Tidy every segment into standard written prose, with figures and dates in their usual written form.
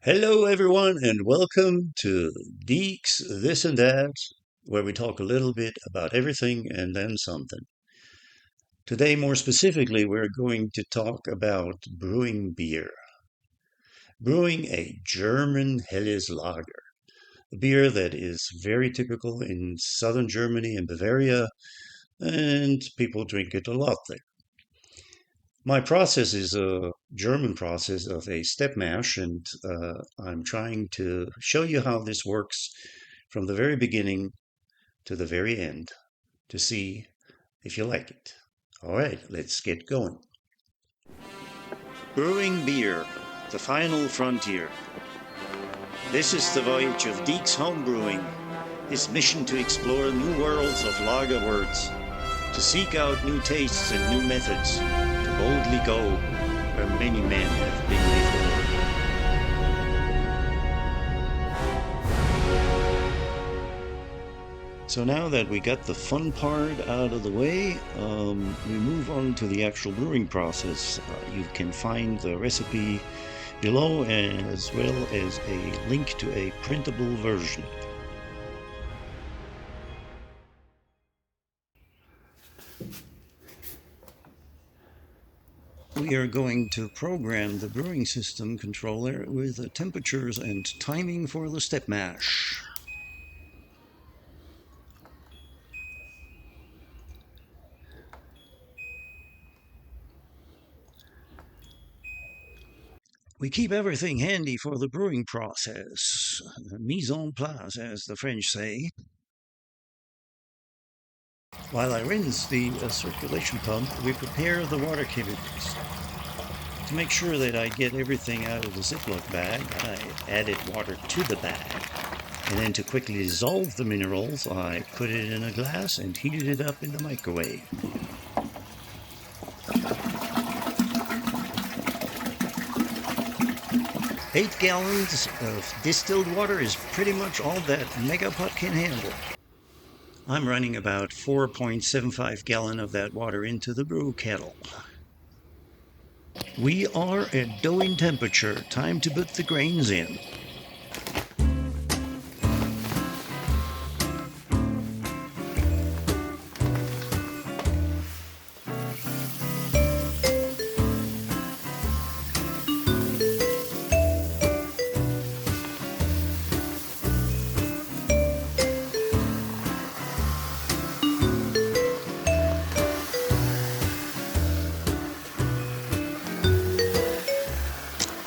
Hello, everyone, and welcome to Deeks This and That, where we talk a little bit about everything and then something. Today, more specifically, we're going to talk about brewing beer. Brewing a German Helles lager, a beer that is very typical in southern Germany and Bavaria, and people drink it a lot there. My process is a German process of a step mash, and I'm trying to show you how this works from the very beginning to the very end to see if you like it. All right, let's get going. Brewing beer, the final frontier. This is the voyage of Deek's home brewing, his mission to explore new worlds of lager words, to seek out new tastes and new methods, to boldly go where many men have been before. So now that we got the fun part out of the way, we move on to the actual brewing process. You can find the recipe below, as well as a link to a printable version. We are going to program the brewing system controller with the temperatures and timing for the step mash. We keep everything handy for the brewing process, mise en place, as the French say. While I rinse the circulation pump, we prepare the water chemicals. To make sure that I get everything out of the Ziploc bag, I added water to the bag. And then to quickly dissolve the minerals, I put it in a glass and heated it up in the microwave. Eight gallons of distilled water is pretty much all that Megapot can handle. I'm running about 4.75 gallons of that water into the brew kettle. We are at doughing temperature. Time to put the grains in.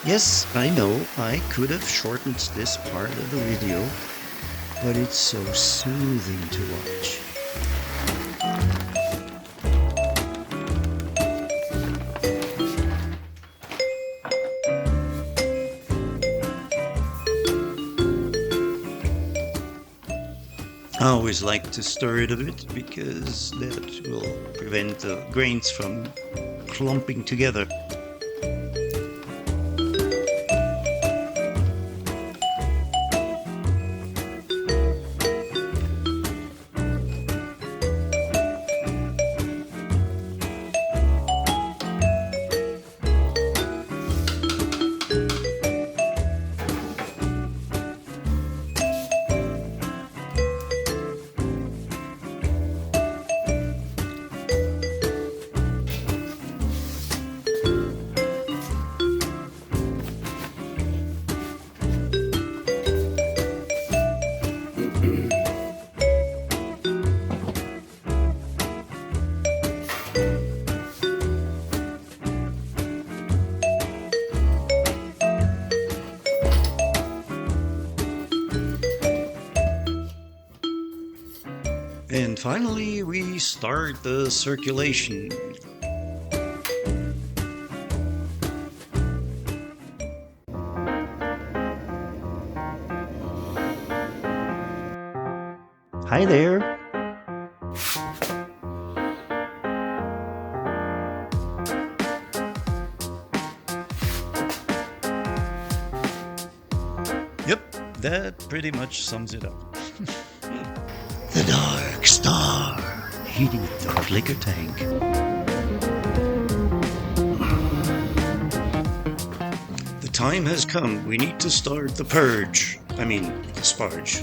Yes, I know, I could have shortened this part of the video, but it's so soothing to watch. I always like to stir it a bit because that will prevent the grains from clumping together. And finally, we start the circulation. Hi there. Yep, that pretty much sums it up. The Dark Star, heating the liquor tank. The time has come. We need to start the purge. I mean, the sparge.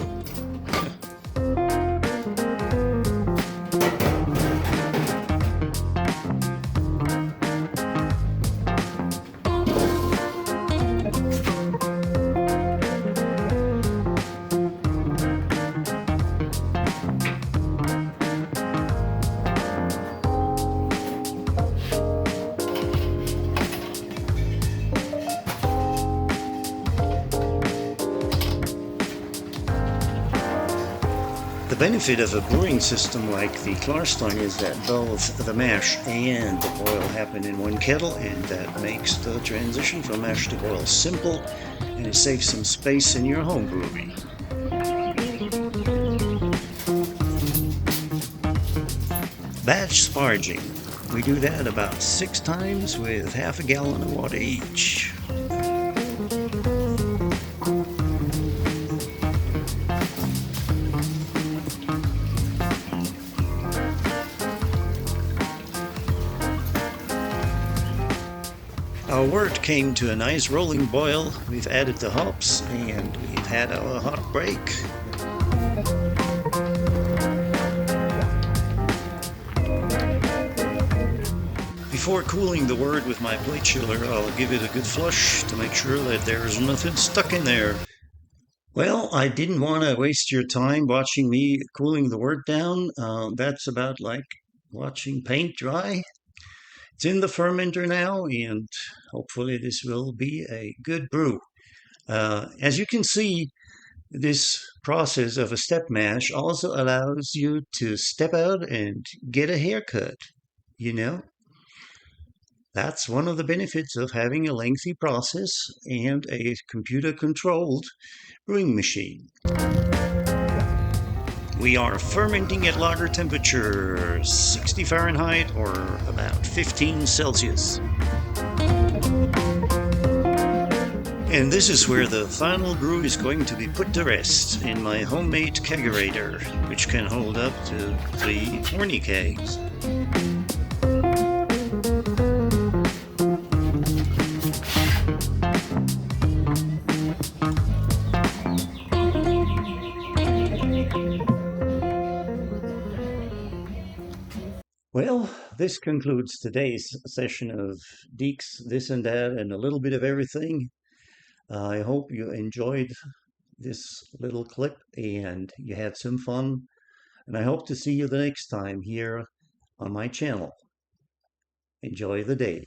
The benefit of a brewing system like the Klarstein is that both the mash and the boil happen in one kettle, and that makes the transition from mash to boil simple, and it saves some space in your home brewery. Batch sparging. We do that about 6 times with half a gallon of water each. Our wort came to a nice rolling boil. We've added the hops and we've had our hot break. Before cooling the wort with my plate chiller, I'll give it a good flush to make sure that there's nothing stuck in there. Well, I didn't want to waste your time watching me cooling the wort down. That's about like watching paint dry. It's in the fermenter now, and hopefully this will be a good brew. As you can see, this process of a step mash also allows you to step out and get a haircut, you know? That's one of the benefits of having a lengthy process and a computer-controlled brewing machine. We are fermenting at lager temperature, 60 Fahrenheit or about 15 Celsius. And this is where the final brew is going to be put to rest in my homemade kegerator, which can hold up to 3 horny kegs. Well, this concludes today's session of Deeks, This and That, and a little bit of everything. I hope you enjoyed this little clip and you had some fun. And I hope to see you the next time here on my channel. Enjoy the day.